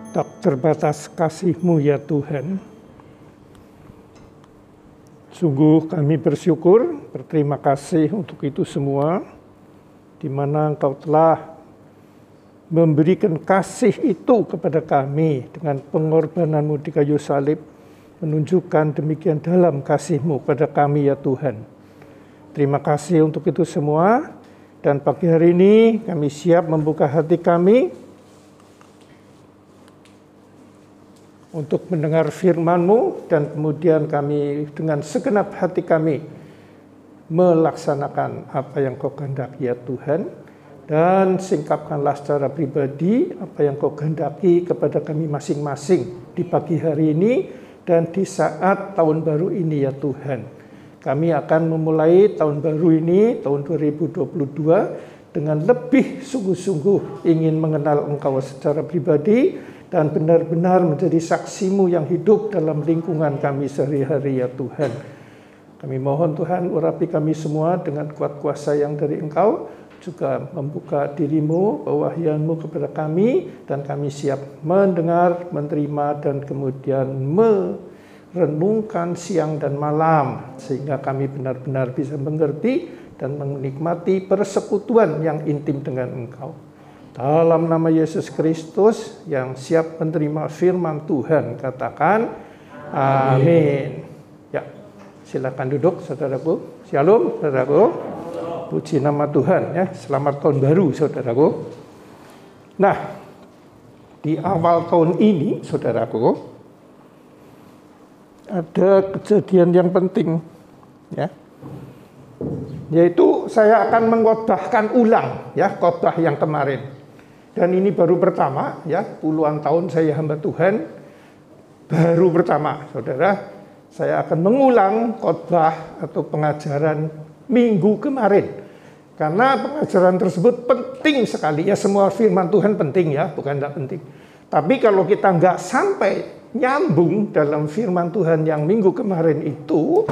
Tak terbatas kasih-Mu ya Tuhan. Sungguh kami bersyukur, berterima kasih untuk itu semua, di mana Engkau telah memberikan kasih itu kepada kami dengan pengorbanan-Mu di kayu salib, menunjukkan demikian dalam kasih-Mu pada kami ya Tuhan. Terima kasih untuk itu semua, dan pagi hari ini kami siap membuka hati kami untuk mendengar firman-Mu, dan kemudian kami dengan segenap hati kami melaksanakan apa yang Kau kehendaki ya Tuhan, dan singkapkanlah secara pribadi apa yang Kau kehendaki kepada kami masing-masing di pagi hari ini dan di saat tahun baru ini ya Tuhan. Kami akan memulai tahun baru ini, tahun 2022, dengan lebih sungguh-sungguh ingin mengenal Engkau secara pribadi dan benar-benar menjadi saksi-Mu yang hidup dalam lingkungan kami sehari-hari ya Tuhan. Kami mohon Tuhan, urapi kami semua dengan kuat kuasa yang dari Engkau, juga membuka diri-Mu, pewahyaan-Mu kepada kami, dan kami siap mendengar, menerima, dan kemudian merenungkan siang dan malam, sehingga kami benar-benar bisa mengerti dan menikmati persekutuan yang intim dengan Engkau. Dalam nama Yesus Kristus yang siap menerima firman Tuhan, katakan amin. Ya, silakan duduk saudaraku. Shalom saudaraku. Puji nama Tuhan ya. Selamat tahun baru saudaraku. Nah, di awal tahun ini saudaraku ada kejadian yang penting ya. Yaitu saya akan mengkhotbahkan ulang ya khotbah yang kemarin. Dan ini baru pertama ya, puluhan tahun saya hamba Tuhan, baru pertama saudara, saya akan mengulang khotbah atau pengajaran minggu kemarin. Karena pengajaran tersebut penting sekali ya, semua firman Tuhan penting ya, bukan tidak penting. Tapi kalau kita nggak sampai nyambung dalam firman Tuhan yang minggu kemarin itu,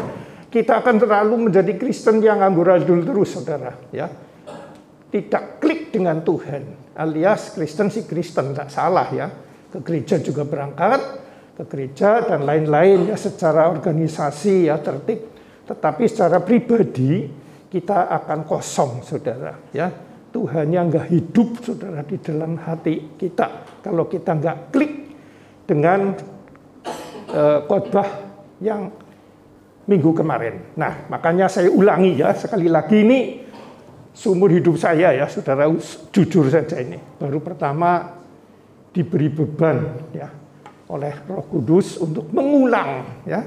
kita akan terlalu menjadi Kristen yang amburadul terus saudara ya. Tidak klik dengan Tuhan, alias Kristen si Kristen, tidak salah ya. Ke gereja juga berangkat, ke gereja dan lain-lain ya, secara organisasi ya tertib. Tetapi secara pribadi kita akan kosong saudara ya. Tuhannya nggak hidup saudara di dalam hati kita kalau kita nggak klik dengan khotbah yang minggu kemarin. Nah, makanya saya ulangi ya, sekali lagi ini seumur hidup saya ya, saudara, jujur saja ini baru pertama diberi beban ya oleh Roh Kudus untuk mengulang ya,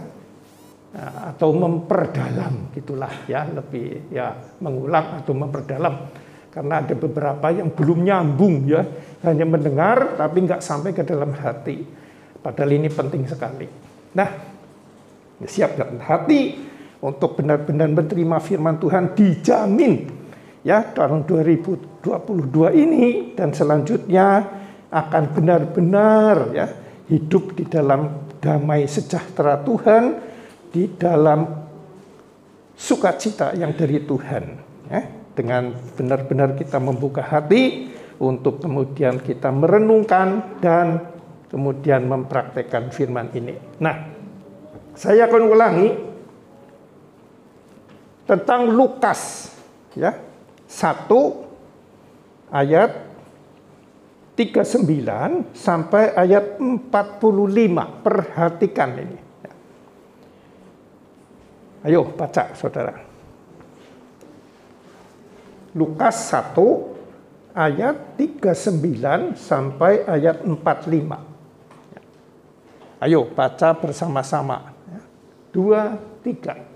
atau memperdalam gitulah ya, lebih ya mengulang atau memperdalam, karena ada beberapa yang belum nyambung ya, hanya mendengar tapi nggak sampai ke dalam hati, padahal ini penting sekali. Nah, siap dalam hati untuk benar-benar menerima firman Tuhan, dijamin ya tahun 2022 ini dan selanjutnya akan benar-benar ya hidup di dalam damai sejahtera Tuhan, di dalam sukacita yang dari Tuhan ya, dengan benar-benar kita membuka hati untuk kemudian kita merenungkan dan kemudian mempraktekkan firman ini. Nah, saya akan ulangi tentang Lukas ya 1 ayat 39 sampai ayat 45. Perhatikan ini. Ayo baca saudara. Lukas 1 ayat 39 sampai ayat 45. Ayo baca bersama-sama. 2, 3.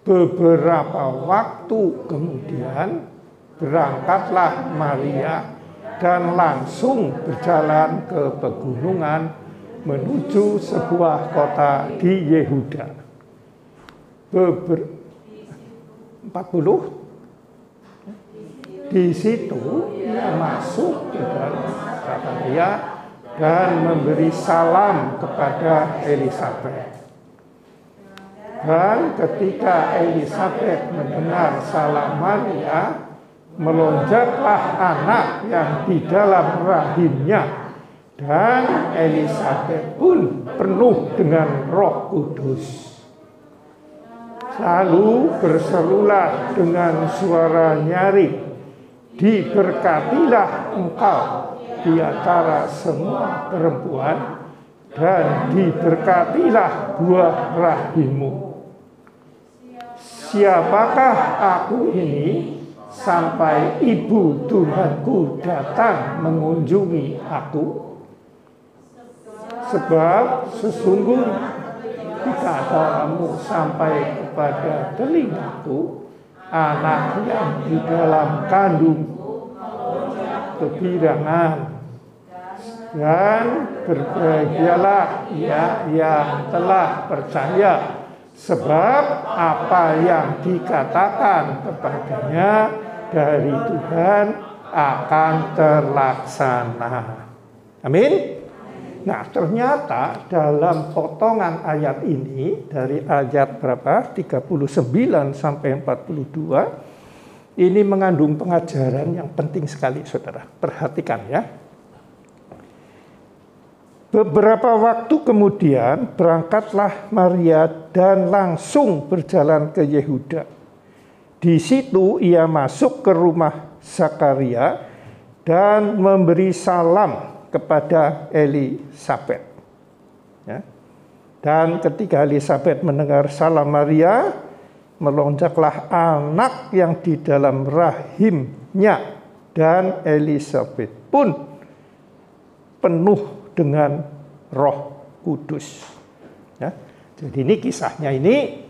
Beberapa waktu kemudian berangkatlah Maria dan langsung berjalan ke pegunungan menuju sebuah kota di Yehuda. 40. Di situ ia masuk ke dalam Samaria dan memberi salam kepada Elisabet. Dan ketika Elisabet mendengar salam Maria, melonjaklah anak yang di dalam rahimnya, dan Elisabet pun penuh dengan Roh Kudus. Lalu berserulah dengan suara nyaring, diberkatilah engkau di antara semua perempuan, dan diberkatilah buah rahimmu. Siapakah aku ini sampai ibu Tuhanku datang mengunjungi aku? Sebab sesungguhnya kata-katamu sampai kepada telingaku, anak yang di dalam kandungku kegirangan. Dan berbahagialah ia yang telah percaya, sebab apa yang dikatakan kepadanya dari Tuhan akan terlaksana. Amin. Nah, ternyata dalam potongan ayat ini, dari ayat berapa? 39 sampai 42, ini mengandung pengajaran yang penting sekali, saudara. Perhatikan ya. Beberapa waktu kemudian berangkatlah Maria dan langsung berjalan ke Yehuda. Di situ ia masuk ke rumah Zakaria dan memberi salam kepada Elisabet. Ya. Dan ketika Elisabet mendengar salam Maria, melonjaklah anak yang di dalam rahimnya, dan Elisabet pun penuh dengan Roh Kudus. Ya. Jadi ini kisahnya ini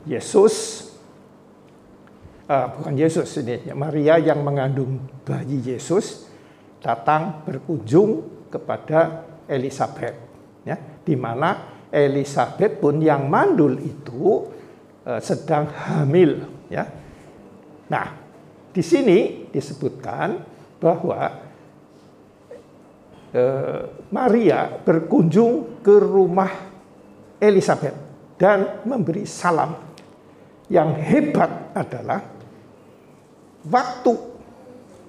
Yesus, bukan Yesus ini, Maria yang mengandung bayi Yesus datang berkunjung kepada Elisabet, ya, di mana Elisabet pun yang mandul itu sedang hamil, ya. Nah, di sini disebutkan bahwa Maria berkunjung ke rumah Elisabet dan memberi salam. Yang hebat adalah waktu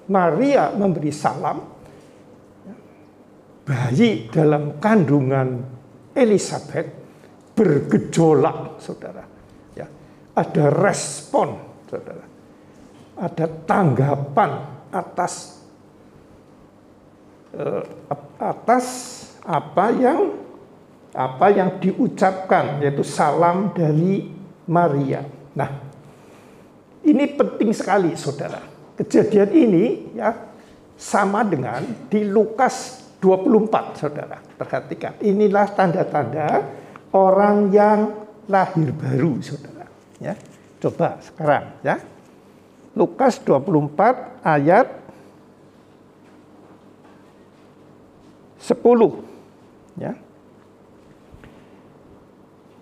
Maria memberi salam, bayi dalam kandungan Elisabet bergejolak, saudara. Ya, ada respon, saudara. Ada tanggapan atas apa yang diucapkan, yaitu salam dari Maria. Nah, ini penting sekali, saudara. Kejadian ini ya sama dengan di Lukas 24, saudara. Perhatikan, inilah tanda-tanda orang yang lahir baru, saudara. Ya, coba sekarang, ya. Lukas 24 ayat 10. Ya.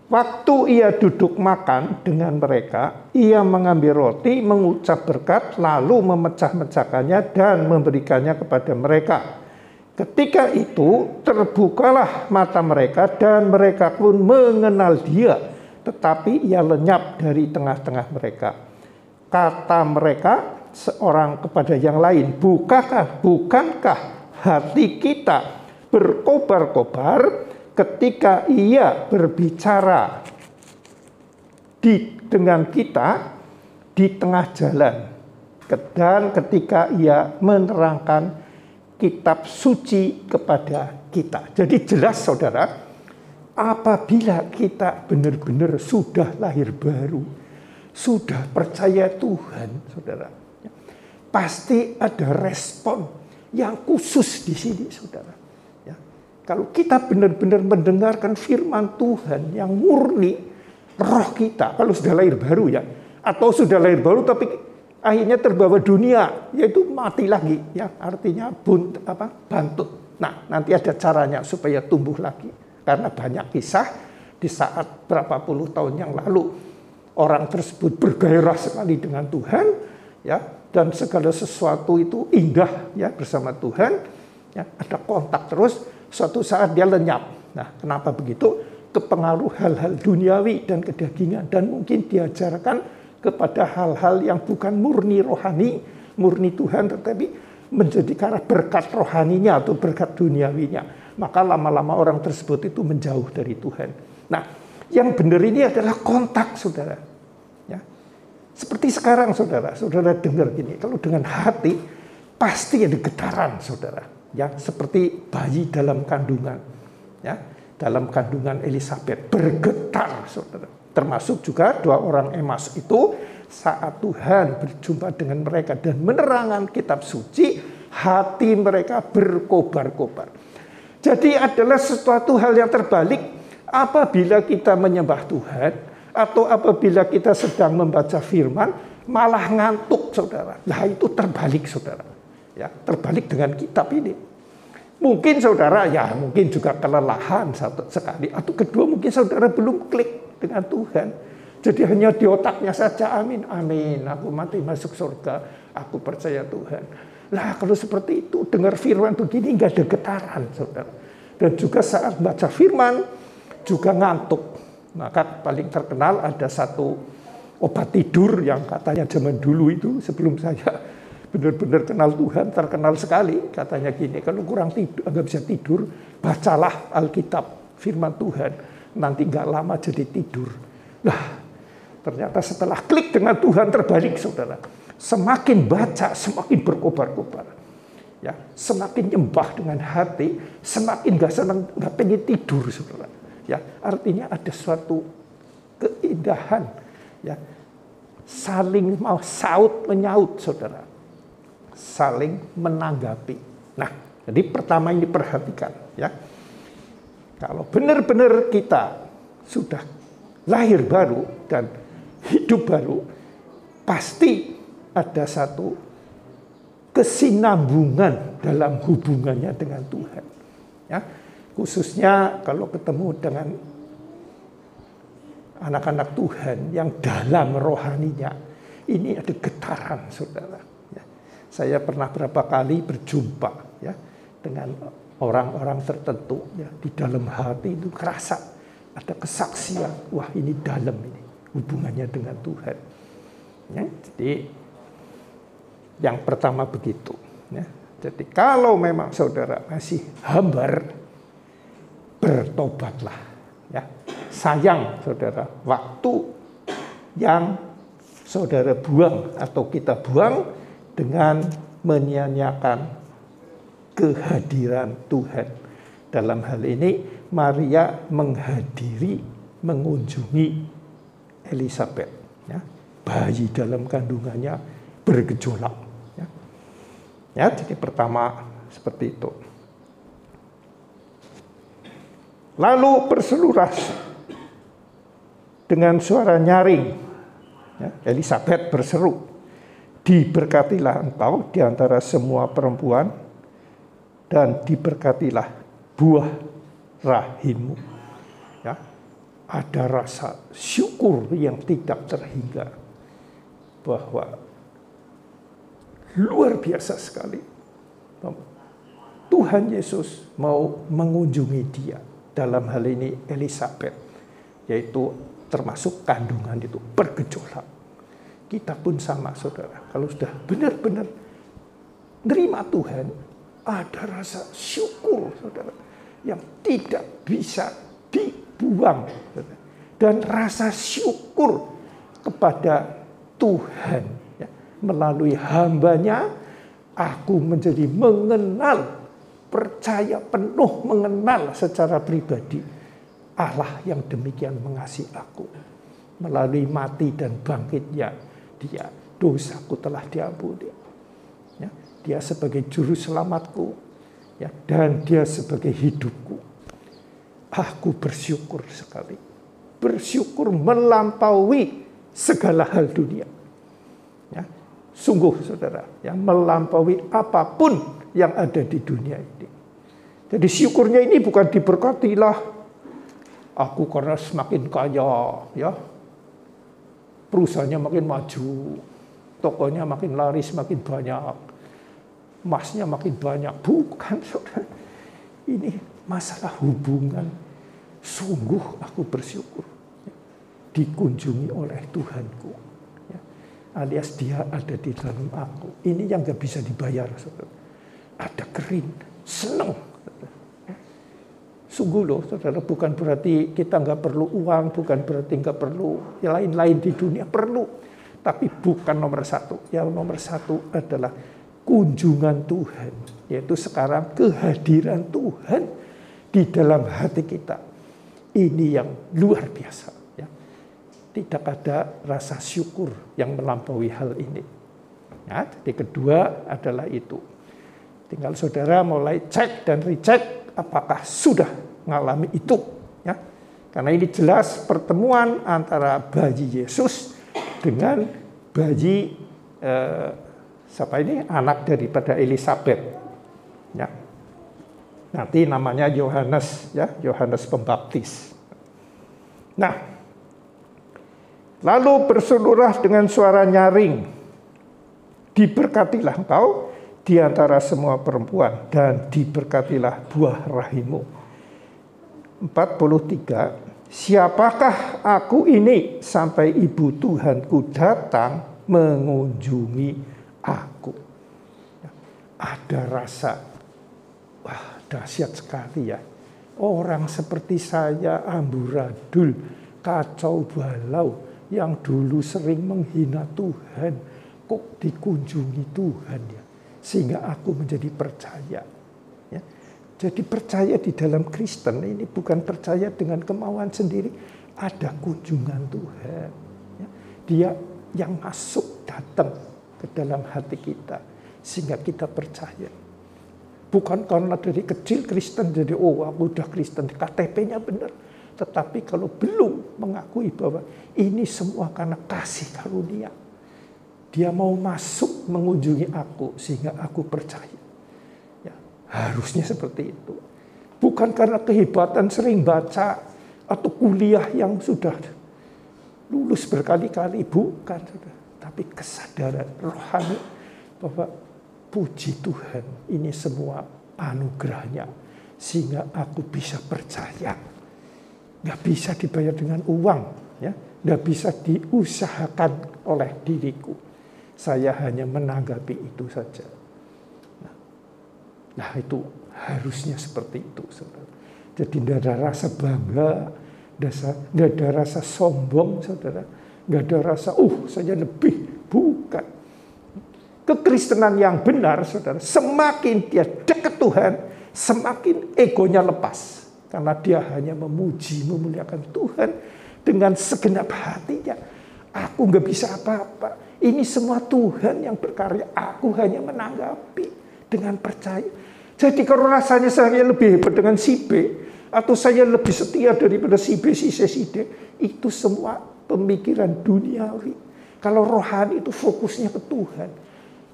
Waktu ia duduk makan dengan mereka, ia mengambil roti, mengucap berkat, lalu memecah-mecahkannya dan memberikannya kepada mereka. Ketika itu terbukalah mata mereka dan mereka pun mengenal dia, tetapi ia lenyap dari tengah-tengah mereka. Kata mereka seorang kepada yang lain, bukankah hati kita berkobar-kobar ketika ia berbicara dengan kita di tengah jalan, dan ketika ia menerangkan kitab suci kepada kita. Jadi jelas, saudara, apabila kita benar-benar sudah lahir baru, sudah percaya Tuhan, saudara, pasti ada respon yang khusus di sini, saudara. Kalau kita benar-benar mendengarkan firman Tuhan yang murni, roh kita, kalau sudah lahir baru ya, atau sudah lahir baru tapi akhirnya terbawa dunia, yaitu mati lagi, ya, artinya bantut. Nah, nanti ada caranya supaya tumbuh lagi. Karena banyak kisah di saat berapa puluh tahun yang lalu, orang tersebut bergairah sekali dengan Tuhan, ya, dan segala sesuatu itu indah, ya, bersama Tuhan, ya, ada kontak terus. Suatu saat dia lenyap. Nah, kenapa begitu? Kepengaruh hal-hal duniawi dan kedagingan, dan mungkin diajarkan kepada hal-hal yang bukan murni rohani, murni Tuhan, tetapi menjadi karena berkat rohaninya atau berkat duniawinya, maka lama-lama orang tersebut itu menjauh dari Tuhan. Nah, yang benar ini adalah kontak, saudara. Ya. Seperti sekarang, saudara dengar gini, kalau dengan hati pasti ada getaran, saudara. Ya, seperti bayi dalam kandungan, ya, dalam kandungan Elisabeth bergetar, saudara. Termasuk juga 2 orang Emmaus itu saat Tuhan berjumpa dengan mereka dan menerangkan kitab suci, hati mereka berkobar-kobar. Jadi adalah sesuatu hal yang terbalik apabila kita menyembah Tuhan atau apabila kita sedang membaca firman malah ngantuk, saudara. Nah, itu terbalik, saudara. Ya, terbalik dengan kitab ini. Mungkin saudara mungkin juga kelelahan satu sekali, atau kedua mungkin saudara belum klik dengan Tuhan. Jadi hanya di otaknya saja, amin, aku mati masuk surga, aku percaya Tuhan. Nah, kalau seperti itu, dengar firman begini nggak ada getaran, saudara. Dan juga saat baca firman juga ngantuk. Maka paling terkenal ada satu obat tidur yang katanya zaman dulu itu, sebelum saya benar-benar kenal Tuhan, terkenal sekali. Katanya gini, kalau kurang tidur, nggak bisa tidur, bacalah Alkitab, firman Tuhan. Nanti nggak lama jadi tidur. Nah, ternyata setelah klik dengan Tuhan terbalik, saudara. Semakin baca, semakin berkobar-kobar. Ya, semakin nyembah dengan hati, semakin nggak senang, nggak pengen tidur, saudara. Ya, artinya ada suatu keindahan, ya, saling mau saut menyaut, saudara, saling menanggapi. Nah, jadi pertama ini perhatikan, ya, kalau benar-benar kita sudah lahir baru dan hidup baru, pasti ada satu kesinambungan dalam hubungannya dengan Tuhan. Ya, khususnya kalau ketemu dengan anak-anak Tuhan yang dalam rohaninya, ini ada getaran, saudara. Ya, saya pernah berapa kali berjumpa, ya, dengan orang-orang tertentu, ya, di dalam hati itu kerasa ada kesaksian, wah ini dalam ini hubungannya dengan Tuhan. Ya, jadi yang pertama begitu. Ya. Jadi kalau memang saudara masih hambar, bertobatlah. Ya. Sayang, saudara, waktu yang saudara buang atau kita buang dengan menyia-nyiakan kehadiran Tuhan. Dalam hal ini Maria mengunjungi Elisabeth. Ya. Bayi dalam kandungannya bergejolak. Ya, jadi pertama seperti itu. Lalu berseluruh dengan suara nyaring. Ya, Elisabeth berseru, diberkatilah engkau di antara semua perempuan dan diberkatilah buah rahimmu. Ya, ada rasa syukur yang tidak terhingga bahwa luar biasa sekali. Tuhan Yesus mau mengunjungi dia. Dalam hal ini Elisabeth. Yaitu termasuk kandungan itu bergejolak. Kita pun sama, saudara. Kalau sudah benar-benar nerima Tuhan, ada rasa syukur, saudara, yang tidak bisa dibuang. Saudara. Dan rasa syukur kepada Tuhan. Melalui hambanya, aku menjadi mengenal, percaya penuh mengenal secara pribadi Allah yang demikian mengasihi aku. Melalui mati dan bangkitnya dia, dosaku telah diampuni. Ya, dia sebagai juru selamatku, ya, dan dia sebagai hidupku. Aku bersyukur sekali. Bersyukur melampaui segala hal dunia. Ya, sungguh, saudara, yang melampaui apapun yang ada di dunia ini. Jadi syukurnya ini bukan diberkatilah aku karena semakin kaya, ya, perusahaannya makin maju, tokonya makin laris, makin banyak, emasnya makin banyak. Bukan, saudara. Ini masalah hubungan. Sungguh aku bersyukur, ya, dikunjungi oleh Tuhanku. Ya. alias dia ada di dalam aku. Ini yang gak bisa dibayar, saudara. Ada kering, seneng. Sungguh loh, saudara, bukan berarti kita nggak perlu uang, bukan berarti nggak perlu yang lain-lain di dunia, perlu. Tapi bukan nomor satu. Yang nomor satu adalah kunjungan Tuhan. Yaitu sekarang kehadiran Tuhan di dalam hati kita. Ini yang luar biasa. Ya. Tidak ada rasa syukur yang melampaui hal ini. Ya, jadi kedua adalah itu. Tinggal saudara mulai cek dan recheck apakah sudah mengalami itu. Ya. Karena ini jelas pertemuan antara bayi Yesus dengan bayi siapa ini, anak daripada Elisabet. Ya. Nanti namanya Yohanes, ya, Yohanes Pembaptis. Nah, lalu berseluruh dengan suara nyaring, diberkatilah engkau di antara semua perempuan dan diberkatilah buah rahimmu. 43. Siapakah aku ini sampai ibu Tuhanku datang mengunjungi aku? Ada rasa, wah dahsyat sekali ya. Orang seperti saya amburadul, kacau balau, yang dulu sering menghina Tuhan, kok dikunjungi Tuhan ya. Sehingga aku menjadi percaya. Ya. Jadi percaya di dalam Kristen ini bukan percaya dengan kemauan sendiri. Ada kunjungan Tuhan. Ya. Dia yang masuk datang ke dalam hati kita. Sehingga kita percaya. Bukan karena dari kecil Kristen jadi oh aku udah Kristen. KTP-nya benar. Tetapi kalau belum mengakui bahwa ini semua karena kasih karunia. Dia mau masuk mengunjungi aku sehingga aku percaya. Ya, harusnya seperti itu. Bukan karena kehebatan sering baca atau kuliah yang sudah lulus berkali-kali, bukan. Tapi kesadaran rohani bahwa puji Tuhan ini semua anugerahnya sehingga aku bisa percaya. Nggak bisa dibayar dengan uang, ya, nggak bisa diusahakan oleh diriku. Saya hanya menanggapi itu saja. Nah itu harusnya seperti itu, saudara. Jadi tidak ada rasa bangga, tidak ada rasa sombong, saudara. Tidak ada rasa, saya lebih. Bukan. Kekristenan yang benar, saudara, semakin dia dekat Tuhan, semakin egonya lepas. Karena dia hanya memuji, memuliakan Tuhan dengan segenap hatinya. Aku nggak bisa apa-apa. Ini semua Tuhan yang berkarya. Aku hanya menanggapi dengan percaya. Jadi kalau rasanya saya lebih hebat dengan si B, atau saya lebih setia daripada si B, si C, si D, itu semua pemikiran duniawi. Kalau rohani itu fokusnya ke Tuhan.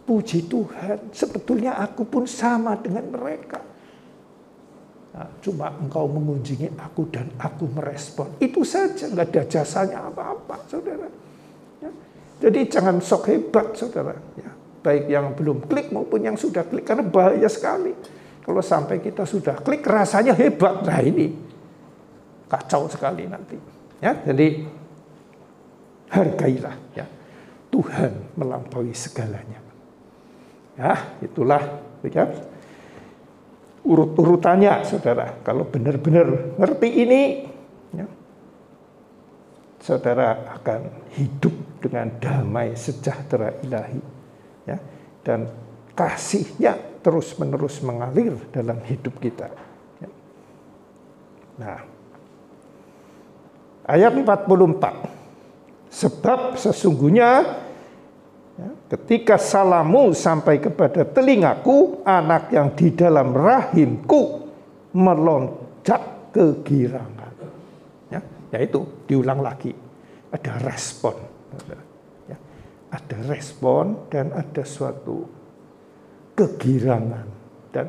Puji Tuhan, sebetulnya aku pun sama dengan mereka. Nah, cuma engkau mengunjungi aku dan aku merespon. Itu saja, nggak ada jasanya apa-apa, saudara. Ya. Jadi jangan sok hebat, saudara. Ya. Baik yang belum klik maupun yang sudah klik, karena bahaya sekali. Kalau sampai kita sudah klik, rasanya hebat. Nah ini kacau sekali nanti. Ya, jadi hargailah ya. Tuhan melampaui segalanya. Ya, itulah ya. Urut-urutannya, saudara. Kalau benar-benar ngerti ini, ya, saudara akan hidup dengan damai sejahtera ilahi. Ya, dan kasihnya terus-menerus mengalir dalam hidup kita. Ya. Nah, ayat 44. Sebab sesungguhnya ya, ketika salammu sampai kepada telingaku, anak yang di dalam rahimku melonjak kegirangan. Ya, yaitu diulang lagi. Ada respon. Ya, ada respon dan ada suatu kegirangan. Dan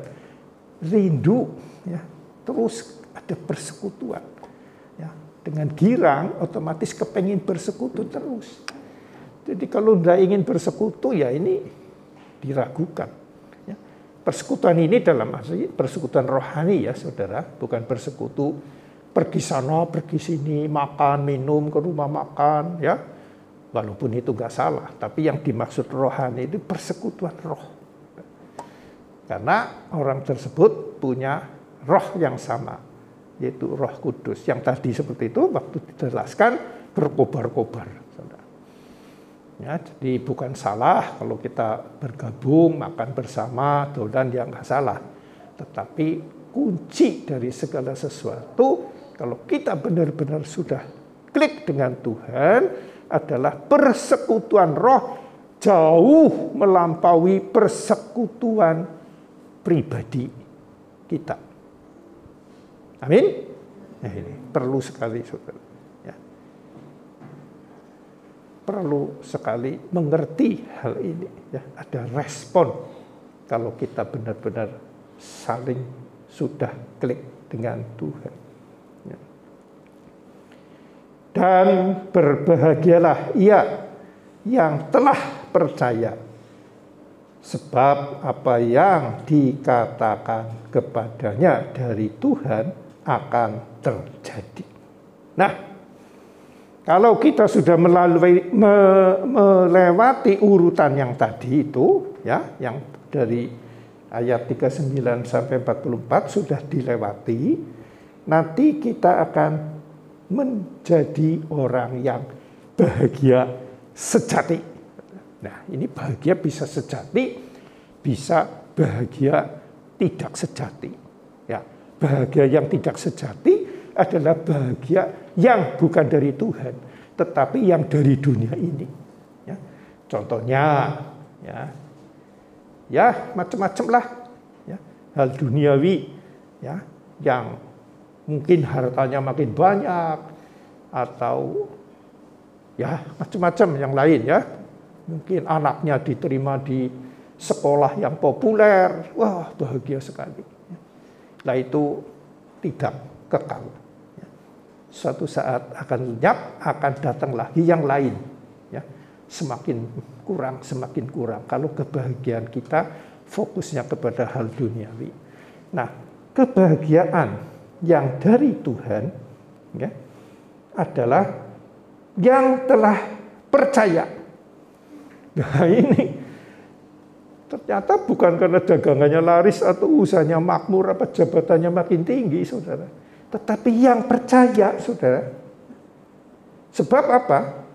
rindu, ya, terus ada persekutuan. Ya, dengan girang, otomatis kepengen bersekutu terus. Jadi kalau tidak ingin bersekutu, ya ini diragukan. Ya. Persekutuan ini dalam arti persekutuan rohani ya saudara, bukan persekutu pergi sana, pergi sini, makan, minum, ke rumah makan, ya Walaupun itu nggak salah, tapi yang dimaksud rohani itu persekutuan roh. Karena orang tersebut punya roh yang sama, yaitu Roh Kudus. Yang tadi seperti itu waktu dijelaskan berkobar-kobar. Ya, jadi bukan salah kalau kita bergabung, makan bersama, dan yang nggak salah. Tetapi kunci dari segala sesuatu, kalau kita benar-benar sudah klik dengan Tuhan, adalah persekutuan roh jauh melampaui persekutuan pribadi kita. Amin? Nah, ini perlu sekali, saudara. Ya. Perlu sekali mengerti hal ini. Ya. Ada respon kalau kita benar-benar saling sudah klik dengan Tuhan. Ya. Dan berbahagialah ia yang telah percaya, sebab apa yang dikatakan kepadanya dari Tuhan akan terjadi. Nah, kalau kita sudah melewati urutan yang tadi itu, ya, yang dari ayat 39 sampai 44 sudah dilewati, nanti kita akan menjadi orang yang bahagia sejati. Nah, ini bahagia bisa sejati, bisa bahagia tidak sejati. Ya, bahagia yang tidak sejati adalah bahagia yang bukan dari Tuhan, tetapi yang dari dunia ini. Ya, contohnya, ya macam-macam lah, ya, hal duniawi, ya, yang mungkin hartanya makin banyak atau ya macam-macam yang lain, ya. Mungkin anaknya diterima di sekolah yang populer, wah bahagia sekali. Nah itu tidak kekal. Suatu saat akan lenyap, akan datang lagi yang lain. Ya, semakin kurang. Kalau kebahagiaan kita fokusnya kepada hal duniawi. Nah, kebahagiaan yang dari Tuhan, ya, adalah yang telah percaya. Nah ini ternyata bukan karena dagangannya laris atau usahanya makmur, apa jabatannya makin tinggi, saudara. Tetapi yang percaya, saudara. Sebab apa?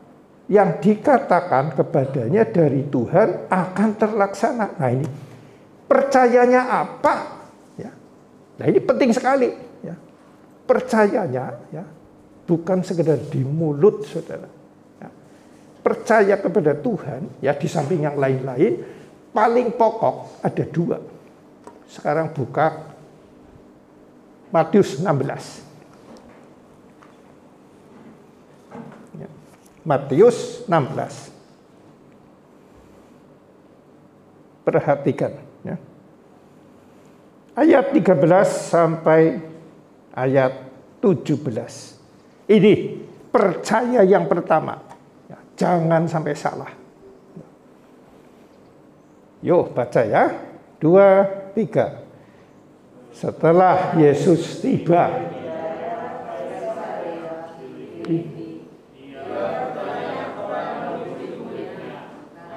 Yang dikatakan kepadanya dari Tuhan akan terlaksana. Nah ini percayanya apa? Ya. Nah ini penting sekali. Ya. Percayanya, ya, bukan sekedar di mulut, saudara. Percaya kepada Tuhan, ya, di samping yang lain-lain, paling pokok ada dua. Sekarang buka Matius 16. Ya. Matius 16. Perhatikan, ya. Ayat 13 sampai ayat 17. Ini percaya yang pertama. Jangan sampai salah. Yuk baca ya. 2, 3. Setelah Yesus tiba,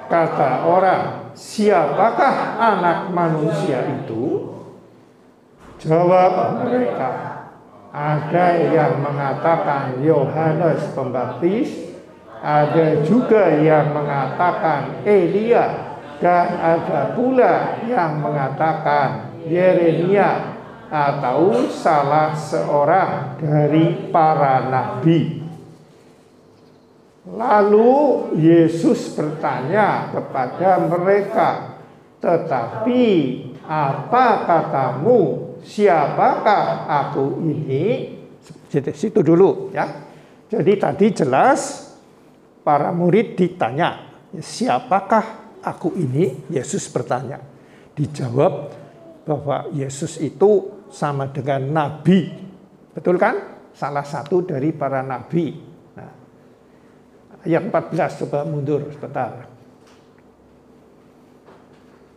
kata orang, siapakah anak manusia itu? Jawab mereka, ada yang mengatakan Yohanes Pembaptis, ada juga yang mengatakan Elia, dan ada pula yang mengatakan Yeremia atau salah seorang dari para nabi. Lalu Yesus bertanya kepada mereka, tetapi apa katamu, siapakah aku ini? Situ dulu, ya. Jadi tadi jelas para murid ditanya, siapakah aku ini? Yesus bertanya. Dijawab bahwa Yesus itu sama dengan nabi. Betul kan? Salah satu dari para nabi. Nah, ayat 14, coba mundur sebentar.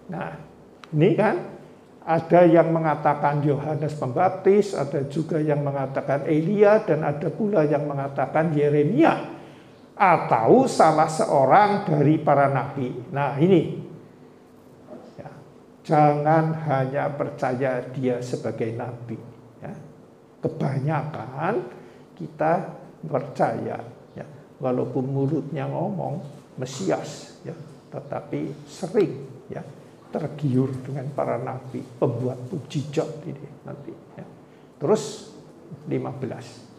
Nah, ini kan ada yang mengatakan Yohanes Pembaptis, ada juga yang mengatakan Elia, dan ada pula yang mengatakan Yeremia. atau salah seorang dari para nabi. Nah ini, ya, jangan hanya percaya dia sebagai nabi. Ya. Kebanyakan kita percaya, ya, walaupun mulutnya ngomong Mesias, ya, tetapi sering, ya, tergiur dengan para nabi, pembuat mukjizat ini nanti. Ya. Terus 15.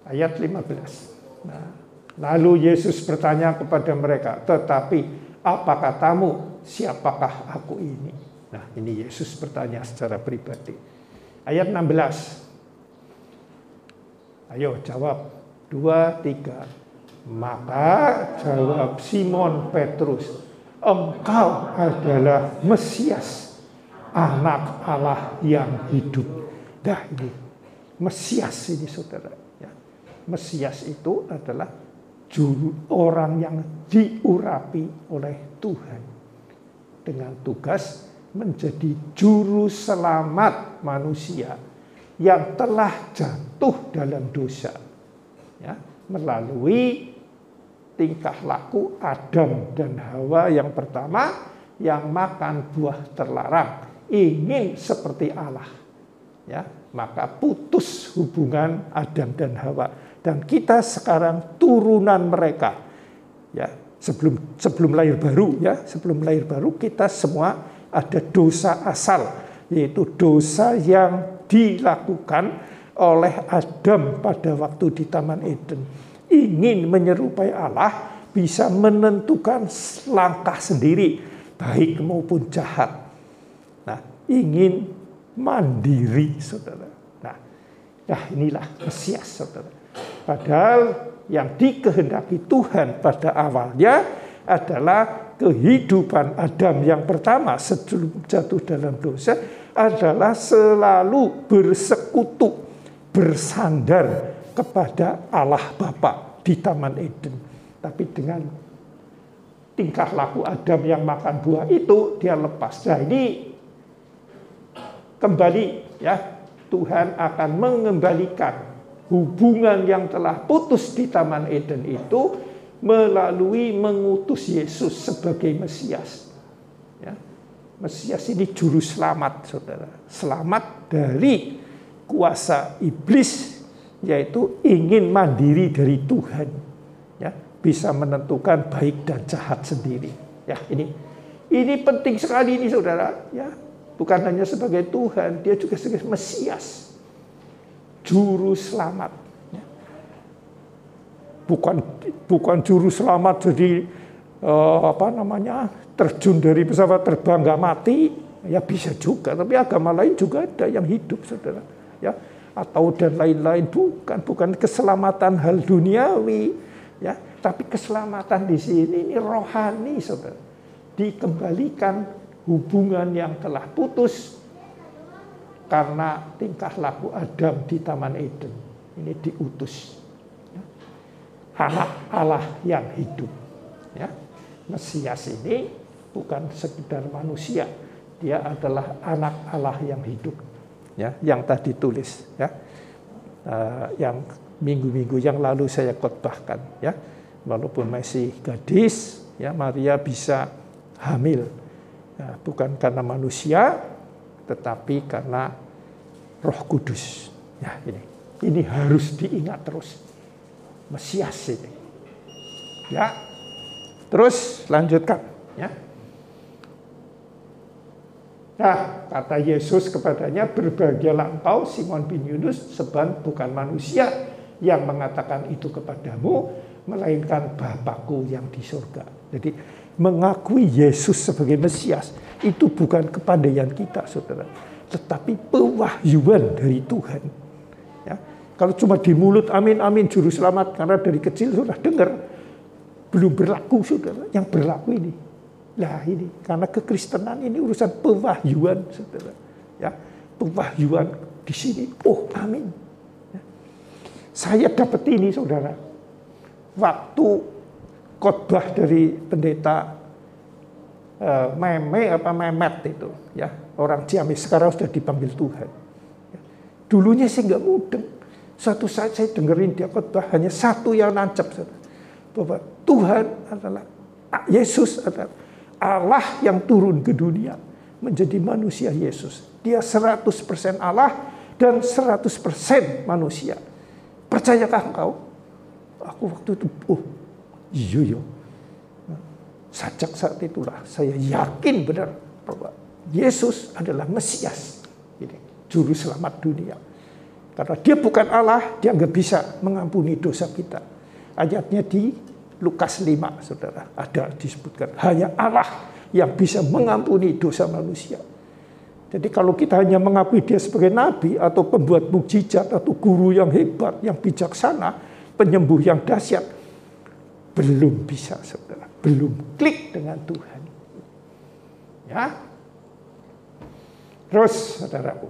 Ayat 15. Nah, lalu Yesus bertanya kepada mereka, tetapi apa katamu, siapakah aku ini? Nah, ini Yesus bertanya secara pribadi. Ayat 16. Ayo jawab. 2, 3. Maka jawab Simon Petrus, engkau adalah Mesias, anak Allah yang hidup. Nah, ini Mesias ini, saudara. Mesias itu adalah orang yang diurapi oleh Tuhan dengan tugas menjadi juru selamat manusia yang telah jatuh dalam dosa, ya, melalui tingkah laku Adam dan Hawa yang pertama yang makan buah terlarang, ingin seperti Allah, ya, maka putus hubungan Adam dan Hawa. Dan kita sekarang turunan mereka, ya, sebelum lahir baru, ya, sebelum lahir baru kita semua ada dosa asal, yaitu dosa yang dilakukan oleh Adam pada waktu di Taman Eden. Ingin menyerupai Allah, bisa menentukan langkah sendiri, baik maupun jahat. Nah, ingin mandiri, saudara. Nah, inilah Mesias, saudara. Padahal yang dikehendaki Tuhan pada awalnya adalah kehidupan Adam yang pertama sebelum jatuh dalam dosa adalah selalu bersekutu, bersandar kepada Allah Bapa di Taman Eden. Tapi dengan tingkah laku Adam yang makan buah itu, dia lepas. Nah, ini kembali, ya, Tuhan akan mengembalikan hubungan yang telah putus di Taman Eden itu melalui mengutus Yesus sebagai Mesias. Ya. Mesias ini juru selamat, saudara. Selamat dari kuasa iblis, yaitu ingin mandiri dari Tuhan. Ya. Bisa menentukan baik dan jahat sendiri. Ya, ini penting sekali ini, saudara. Ya. Bukan hanya sebagai Tuhan, dia juga sebagai Mesias. Juru selamat, bukan juru selamat jadi terjun dari pesawat terbang nggak mati, ya bisa juga, tapi agama lain juga ada yang hidup, saudara, ya, atau dan lain-lain, bukan keselamatan hal duniawi, ya, tapi keselamatan di sini ini rohani, saudara, dikembalikan hubungan yang telah putus karena tingkah laku Adam di Taman Eden. Ini diutus. Anak Allah yang hidup. Ya. Mesias ini bukan sekedar manusia. Dia adalah anak Allah yang hidup. Ya, yang tadi tulis. Ya. Yang minggu-minggu yang lalu saya khotbahkan. Ya. Walaupun masih gadis, ya, Maria bisa hamil. Ya, bukan karena manusia, tetapi karena Roh Kudus. Ya, ini harus diingat terus. Mesias ini. Ya. Terus lanjutkan, ya. Nah, kata Yesus kepadanya, berbahagialah engkau Simon bin Yunus, sebab bukan manusia yang mengatakan itu kepadamu, melainkan Bapakku yang di surga. Jadi mengakui Yesus sebagai Mesias itu bukan kepandaian kita, saudara, tetapi pewahyuan dari Tuhan. Ya. Kalau cuma di mulut amin amin juru selamat karena dari kecil sudah dengar, belum berlaku, saudara. Yang berlaku ini, lah ini karena kekristenan ini urusan pewahyuan, saudara. Ya, pewahyuan di sini. Oh, amin. Ya. Saya dapat ini, saudara. Waktu khotbah dari pendeta Memet itu, ya, orang Ciamis, sekarang sudah dipanggil Tuhan. Ya. Dulunya sih nggak mudeng, Suatu saat saya dengerin dia khotbah, hanya satu yang nancep, bahwa Tuhan adalah, Yesus adalah Allah yang turun ke dunia menjadi manusia Yesus. Dia 100% Allah dan 100% manusia. Percayakah engkau? Aku waktu itu, iya. Sejak saat itulah saya yakin benar bahwa Yesus adalah Mesias, juru selamat dunia. Karena dia bukan Allah, dia nggak bisa mengampuni dosa kita. Ayatnya di Lukas 5, saudara, ada disebutkan hanya Allah yang bisa mengampuni dosa manusia. Jadi kalau kita hanya mengakui dia sebagai nabi atau pembuat mukjizat atau guru yang hebat, yang bijaksana, penyembuh yang dahsyat, belum bisa, saudara, belum klik dengan Tuhan. Ya, terus, saudaraku,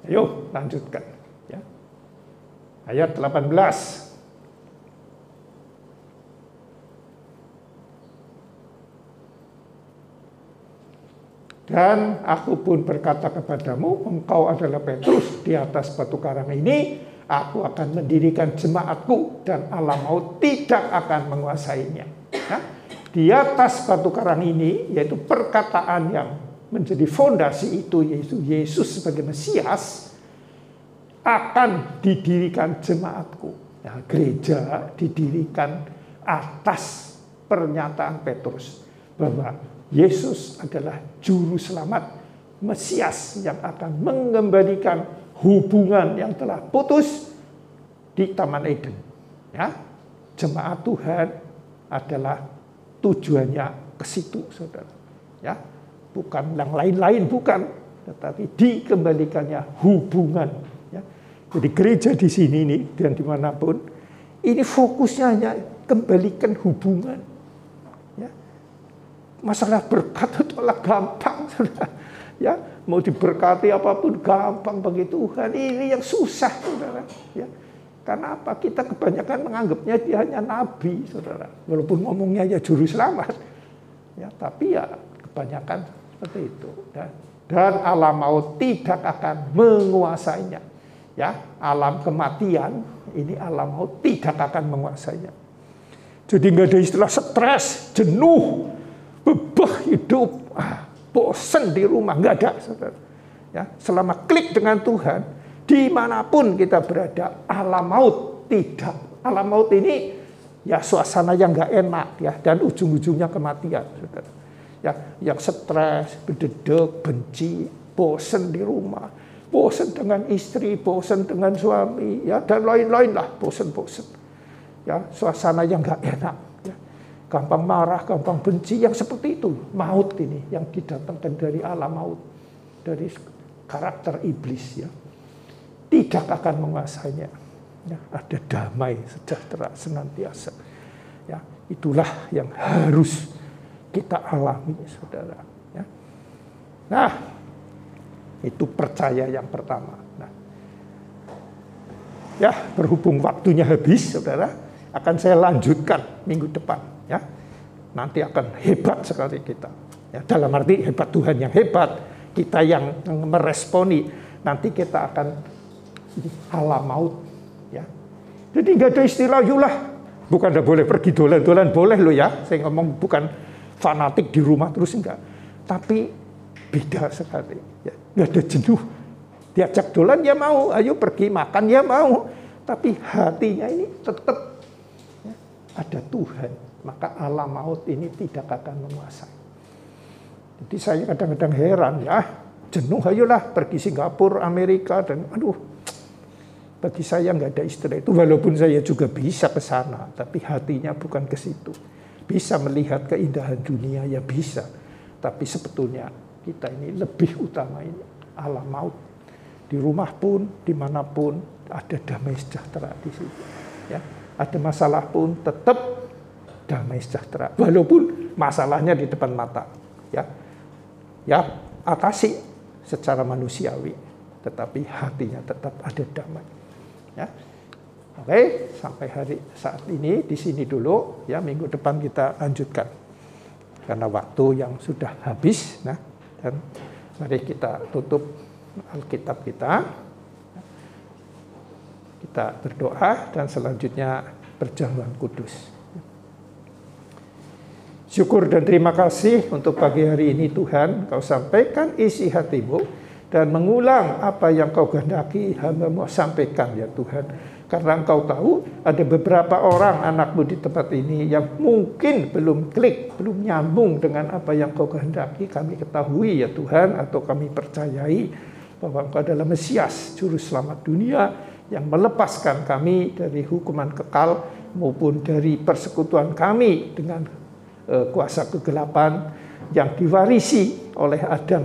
ayo lanjutkan. Ya. Ayat 18. Dan aku pun berkata kepadamu, engkau adalah Petrus, di atas batu karang ini aku akan mendirikan jemaatku, dan alam maut tidak akan menguasainya. Nah, di atas batu karang ini, yaitu perkataan yang menjadi fondasi itu, yaitu Yesus sebagai Mesias, akan didirikan jemaatku. Nah, gereja didirikan atas pernyataan Petrus bahwa Yesus adalah juru selamat, Mesias yang akan mengembalikan hubungan yang telah putus di Taman Eden. Ya, jemaat Tuhan adalah tujuannya ke situ, saudara. Ya, bukan yang lain-lain, bukan, tetapi dikembalikannya hubungan. Ya. Jadi gereja di sini nih dan dimanapun, ini fokusnya hanya kembalikan hubungan. Masalah berkat itu gampang, saudara. Ya, mau diberkati apapun gampang bagi Tuhan. Ini yang susah, saudara. Ya, karena apa? Kita kebanyakan menganggapnya dia hanya nabi, saudara. Walaupun ngomongnya ya juru selamat, ya, tapi ya kebanyakan seperti itu. Dan alam maut tidak akan menguasainya. Ya, alam kematian ini alam maut tidak akan menguasainya. Jadi nggak ada istilah stres, jenuh, bebah hidup, bosan di rumah, nggak ada, saudara. Ya, selama klik dengan Tuhan, dimanapun kita berada, alam maut tidak. Alam maut ini ya suasana yang nggak enak, ya, dan ujung-ujungnya kematian, saudara. Ya, yang stres, berdedek, benci, bosan di rumah, bosan dengan istri, bosan dengan suami, ya, dan lain-lain lah, bosan-bosan. Ya, suasana yang nggak enak. Gampang marah, gampang benci, yang seperti itu. Maut ini yang didatangkan dari alam maut, dari karakter iblis, ya. Tidak akan menguasainya. Ya, ada damai, sejahtera, senantiasa. Ya, itulah yang harus kita alami, saudara. Ya. Nah, itu percaya yang pertama. Nah, ya, berhubung waktunya habis, saudara, akan saya lanjutkan minggu depan. Ya, nanti akan hebat sekali kita. Ya, dalam arti hebat Tuhan yang hebat, kita yang meresponi. Nanti kita akan alam maut. Ya, jadi nggak ada istilah yulah. Bukan nggak boleh pergi dolan-dolan, boleh lo ya. Saya ngomong bukan fanatik di rumah terus, enggak. Tapi beda sekali. Ya, nggak ada jenuh. Diajak dolan ya mau, ayo pergi makan ya mau. Tapi hatinya ini tetap ya, ada Tuhan. Maka alam maut ini tidak akan menguasai. Jadi saya kadang-kadang heran, ya, jenuh ayolah pergi Singapura, Amerika, dan aduh, bagi saya nggak ada istilah itu. Walaupun saya juga bisa ke sana, tapi hatinya bukan ke situ. Bisa melihat keindahan dunia, ya bisa. Tapi sebetulnya kita ini lebih utama ini alam maut. Di rumah pun, dimanapun ada damai sejahtera di situ. Ya, ada masalah pun tetap damai sejahtera, walaupun masalahnya di depan mata, ya, atasi secara manusiawi, tetapi hatinya tetap ada damai, ya. Oke, sampai saat ini di sini dulu, ya, minggu depan kita lanjutkan, karena waktu yang sudah habis, nah, dan mari kita tutup Alkitab kita Kita berdoa dan selanjutnya perjamuan kudus. Syukur dan terima kasih untuk pagi hari ini Tuhan, Kau sampaikan isi hatimu dan mengulang apa yang Kau kehendaki hamba-Mu sampaikan ya Tuhan. Karena Engkau tahu ada beberapa orang anak-Mu di tempat ini yang mungkin belum klik, belum nyambung dengan apa yang Kau kehendaki. Kami ketahui ya Tuhan, atau kami percayai bahwa Engkau adalah Mesias, Juru Selamat dunia yang melepaskan kami dari hukuman kekal maupun dari persekutuan kami dengan kuasa kegelapan yang diwarisi oleh Adam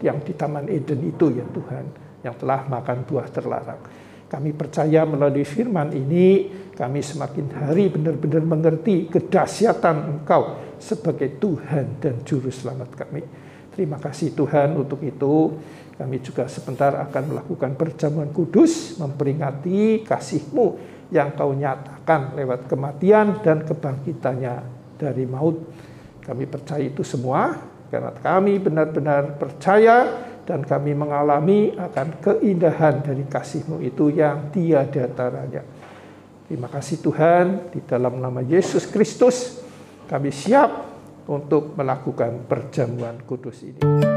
yang di Taman Eden itu ya Tuhan, yang telah makan buah terlarang. Kami percaya melalui firman ini, kami semakin hari benar-benar mengerti kedahsyatan Engkau sebagai Tuhan dan Juru Selamat kami. Terima kasih Tuhan untuk itu. Kami juga sebentar akan melakukan perjamuan kudus, memperingati kasih-Mu yang Kau nyatakan lewat kematian dan kebangkitannya dari maut. Kami percaya itu semua, karena kami benar-benar percaya dan kami mengalami akan keindahan dari kasih-Mu itu yang tiada taranya. Terima kasih Tuhan, di dalam nama Yesus Kristus kami siap untuk melakukan perjamuan kudus ini.